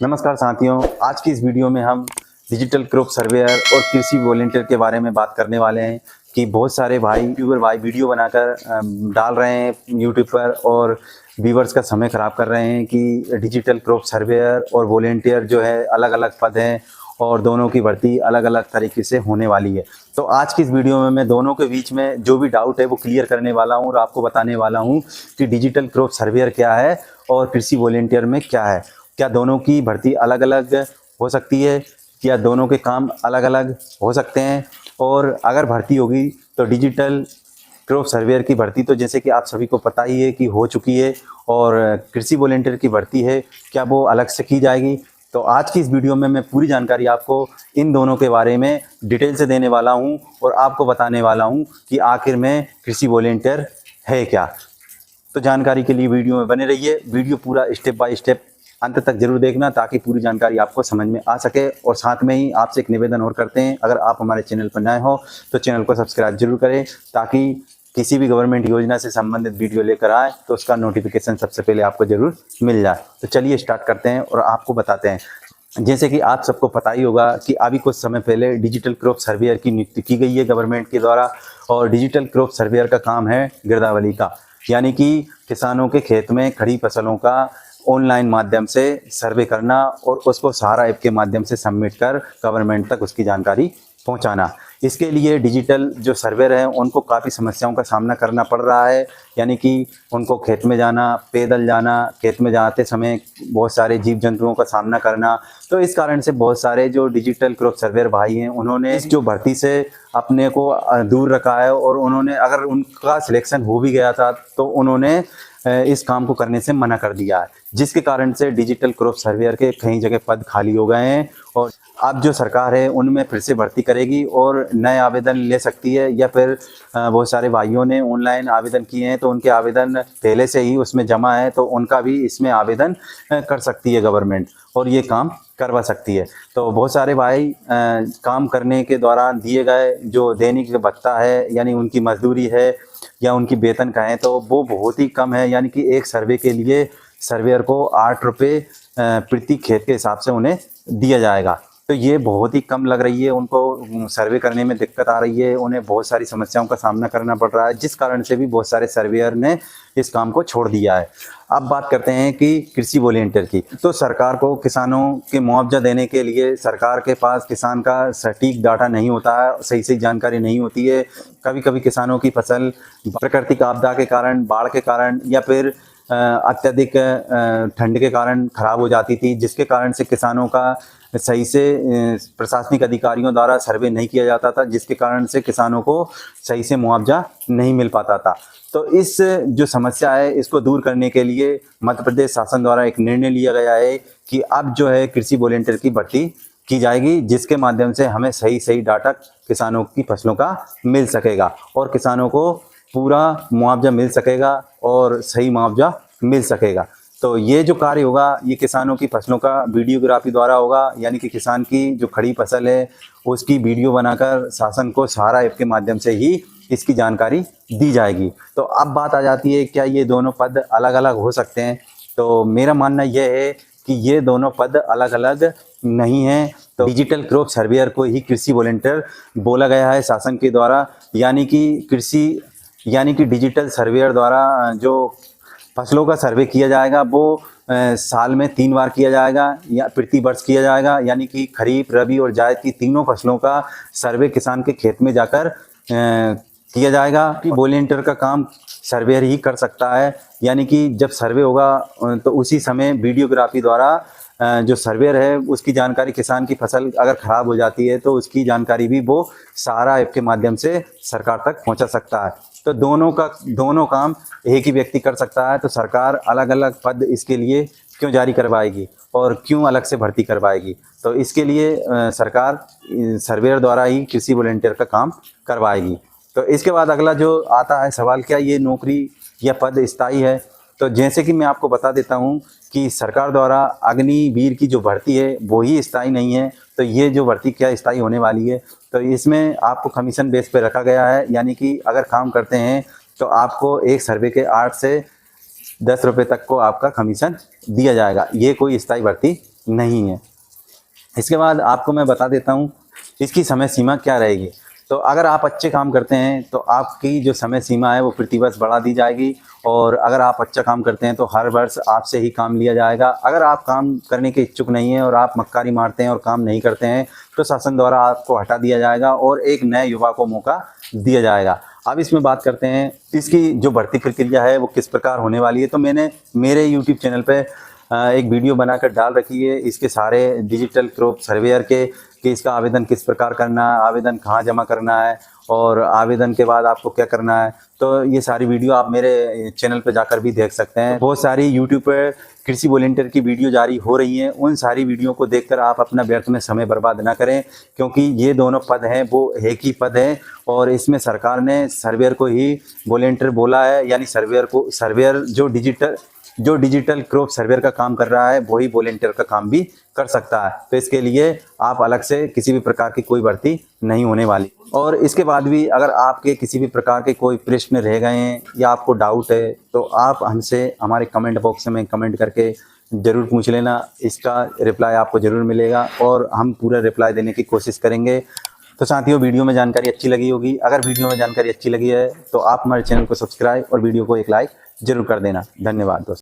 नमस्कार साथियों, आज की इस वीडियो में हम डिजिटल क्रॉप सर्वेयर और कृषि वॉलंटियर के बारे में बात करने वाले हैं कि बहुत सारे यूट्यूबर भाई वीडियो बनाकर डाल रहे हैं यूट्यूब पर और व्यूवर्स का समय ख़राब कर रहे हैं कि डिजिटल क्रॉप सर्वेयर और वॉलंटियर जो है अलग अलग पद हैं और दोनों की भर्ती अलग अलग तरीके से होने वाली है। तो आज की इस वीडियो में मैं दोनों के बीच में जो भी डाउट है वो क्लियर करने वाला हूँ और आपको बताने वाला हूँ कि डिजिटल क्रॉप सर्वेयर क्या है और कृषि वॉलंटियर में क्या है। क्या दोनों की भर्ती अलग अलग हो सकती है? क्या दोनों के काम अलग अलग हो सकते हैं? और अगर भर्ती होगी तो डिजिटल क्रॉप सर्वेयर की भर्ती तो जैसे कि आप सभी को पता ही है कि हो चुकी है, और कृषि वॉलंटियर की भर्ती है, क्या वो अलग से की जाएगी? तो आज की इस वीडियो में मैं पूरी जानकारी आपको इन दोनों के बारे में डिटेल से देने वाला हूं और आपको बताने वाला हूं कि आखिर में कृषि वॉलंटियर है क्या। तो जानकारी के लिए वीडियो में बने रहिए। वीडियो पूरा स्टेप बाय स्टेप अंत तक जरूर देखना ताकि पूरी जानकारी आपको समझ में आ सके। और साथ में ही आपसे एक निवेदन और करते हैं, अगर आप हमारे चैनल पर नए हो तो चैनल को सब्सक्राइब जरूर करें ताकि किसी भी गवर्नमेंट योजना से संबंधित वीडियो लेकर आए तो उसका नोटिफिकेशन सबसे पहले आपको जरूर मिल जाए। तो चलिए स्टार्ट करते हैं और आपको बताते हैं। जैसे कि आप सबको पता ही होगा कि अभी कुछ समय पहले डिजिटल क्रॉप सर्वेयर की नियुक्ति की गई है गवर्नमेंट के द्वारा, और डिजिटल क्रॉप सर्वेयर का काम है गिरदावरी का, यानी कि किसानों के खेत में खड़ी फसलों का ऑनलाइन माध्यम से सर्वे करना और उसको सहारा ऐप के माध्यम से सबमिट कर गवर्नमेंट तक उसकी जानकारी पहुंचाना। इसके लिए डिजिटल जो सर्वेयर हैं उनको काफ़ी समस्याओं का सामना करना पड़ रहा है, यानी कि उनको खेत में जाना, पैदल जाना, खेत में जाते समय बहुत सारे जीव जंतुओं का सामना करना। तो इस कारण से बहुत सारे जो डिजिटल क्रॉप सर्वेयर भाई हैं उन्होंने इस जो भर्ती से अपने को दूर रखा है, और उन्होंने अगर उनका सिलेक्शन हो भी गया था तो उन्होंने इस काम को करने से मना कर दिया है, जिसके कारण से डिजिटल क्रॉप सर्वेयर के कई जगह पद खाली हो गए हैं। और अब जो सरकार है उनमें फिर से भर्ती करेगी और नए आवेदन ले सकती है, या फिर बहुत सारे भाइयों ने ऑनलाइन आवेदन किए हैं तो उनके आवेदन पहले से ही उसमें जमा है तो उनका भी इसमें आवेदन कर सकती है गवर्नमेंट और ये काम करवा सकती है। तो बहुत सारे भाई काम करने के दौरान दिए गए जो दैनिक भत्ता है, यानी उनकी मजदूरी है या उनकी वेतन का है, तो वो बहुत ही कम है, यानी कि एक सर्वे के लिए सर्वेयर को 8 रुपये प्रति खेत के हिसाब से उन्हें दिया जाएगा। तो ये बहुत ही कम लग रही है, उनको सर्वे करने में दिक्कत आ रही है, उन्हें बहुत सारी समस्याओं का सामना करना पड़ रहा है, जिस कारण से भी बहुत सारे सर्वेयर ने इस काम को छोड़ दिया है। अब बात करते हैं कि कृषि वॉलंटियर की। तो सरकार को किसानों के मुआवजा देने के लिए सरकार के पास किसान का सटीक डाटा नहीं होता है, सही जानकारी नहीं होती है। कभी कभी किसानों की फसल प्राकृतिक आपदा के कारण, बाढ़ के कारण या फिर अत्यधिक ठंड के कारण खराब हो जाती थी, जिसके कारण से किसानों का सही से प्रशासनिक अधिकारियों द्वारा सर्वे नहीं किया जाता था, जिसके कारण से किसानों को सही से मुआवजा नहीं मिल पाता था। तो इस जो समस्या है इसको दूर करने के लिए मध्य प्रदेश शासन द्वारा एक निर्णय लिया गया है कि अब जो है कृषि वॉलंटियर की भर्ती की जाएगी, जिसके माध्यम से हमें सही डाटा किसानों की फसलों का मिल सकेगा और किसानों को पूरा मुआवजा मिल सकेगा और सही मुआवजा मिल सकेगा। तो ये जो कार्य होगा ये किसानों की फसलों का वीडियोग्राफी द्वारा होगा, यानी कि किसान की जो खड़ी फसल है उसकी वीडियो बनाकर शासन को सहारा ऐप के माध्यम से ही इसकी जानकारी दी जाएगी। तो अब बात आ जाती है क्या ये दोनों पद अलग अलग हो सकते हैं? तो मेरा मानना यह है कि ये दोनों पद अलग अलग नहीं हैं। तो डिजिटल क्रॉप सर्वेयर को ही कृषि वॉलंटियर बोला गया है शासन के द्वारा, यानी कि डिजिटल सर्वेयर द्वारा जो फसलों का सर्वे किया जाएगा वो साल में 3 बार किया जाएगा या प्रति वर्ष किया जाएगा, यानी कि खरीफ, रबी और जायद की तीनों फसलों का सर्वे किसान के खेत में जाकर किया जाएगा। कि वॉलंटियर का काम सर्वेयर ही कर सकता है, यानी कि जब सर्वे होगा तो उसी समय वीडियोग्राफी द्वारा जो सर्वेयर है उसकी जानकारी, किसान की फसल अगर खराब हो जाती है तो उसकी जानकारी भी वो सहारा ऐप के माध्यम से सरकार तक पहुंचा सकता है। तो दोनों काम एक ही व्यक्ति कर सकता है। तो सरकार अलग अलग पद इसके लिए क्यों जारी करवाएगी और क्यों अलग से भर्ती करवाएगी? तो इसके लिए सरकार सर्वेयर द्वारा ही कृषि वॉलंटियर का काम करवाएगी। तो इसके बाद अगला जो आता है सवाल, क्या ये नौकरी या पद स्थायी है? तो जैसे कि मैं आपको बता देता हूं कि सरकार द्वारा अग्निवीर की जो भर्ती है वो ही स्थायी नहीं है। तो ये जो भर्ती क्या स्थायी होने वाली है, तो इसमें आपको कमीशन बेस पे रखा गया है, यानी कि अगर काम करते हैं तो आपको एक सर्वे के 8 से 10 रुपये तक को आपका कमीशन दिया जाएगा। ये कोई स्थायी भर्ती नहीं है। इसके बाद आपको मैं बता देता हूँ इसकी समय सीमा क्या रहेगी। तो अगर आप अच्छे काम करते हैं तो आपकी जो समय सीमा है वो प्रतिवर्ष बढ़ा दी जाएगी, और अगर आप अच्छा काम करते हैं तो हर वर्ष आपसे ही काम लिया जाएगा। अगर आप काम करने के इच्छुक नहीं हैं और आप मक्कारी मारते हैं और काम नहीं करते हैं तो शासन द्वारा आपको हटा दिया जाएगा और एक नए युवा को मौका दिया जाएगा। अब इसमें बात करते हैं इसकी जो भर्ती प्रक्रिया है वो किस प्रकार होने वाली है। तो मैंने मेरे यूट्यूब चैनल पे एक वीडियो बनाकर डाल रखी है इसके सारे डिजिटल क्रॉप सर्वेयर के, कि इसका आवेदन किस प्रकार करना है, आवेदन कहाँ जमा करना है और आवेदन के बाद आपको क्या करना है। तो ये सारी वीडियो आप मेरे चैनल पे जाकर भी देख सकते हैं। बहुत सारी यूट्यूब पर कृषि वॉलंटियर की वीडियो जारी हो रही हैं, उन सारी वीडियो को देखकर आप अपना व्यर्थ में समय बर्बाद ना करें, क्योंकि ये दोनों पद हैं वो एक ही पद है और इसमें सरकार ने सर्वेयर को ही वॉलंटियर बोला है, यानी सर्वेयर जो डिजिटल क्रॉप सर्वेयर का काम कर रहा है वही वॉलंटियर का काम भी कर सकता है। तो इसके लिए आप अलग से किसी भी प्रकार की कोई भर्ती नहीं होने वाली। और इसके बाद भी अगर आपके किसी भी प्रकार के कोई प्रश्न रह गए हैं या आपको डाउट है तो आप हमसे हमारे कमेंट बॉक्स में कमेंट करके ज़रूर पूछ लेना, इसका रिप्लाई आपको ज़रूर मिलेगा और हम पूरा रिप्लाई देने की कोशिश करेंगे। तो साथियों, वीडियो में जानकारी अच्छी लगी होगी। अगर वीडियो में जानकारी अच्छी लगी है तो आप हमारे चैनल को सब्सक्राइब और वीडियो को एक लाइक जरूर कर देना। धन्यवाद दोस्तों।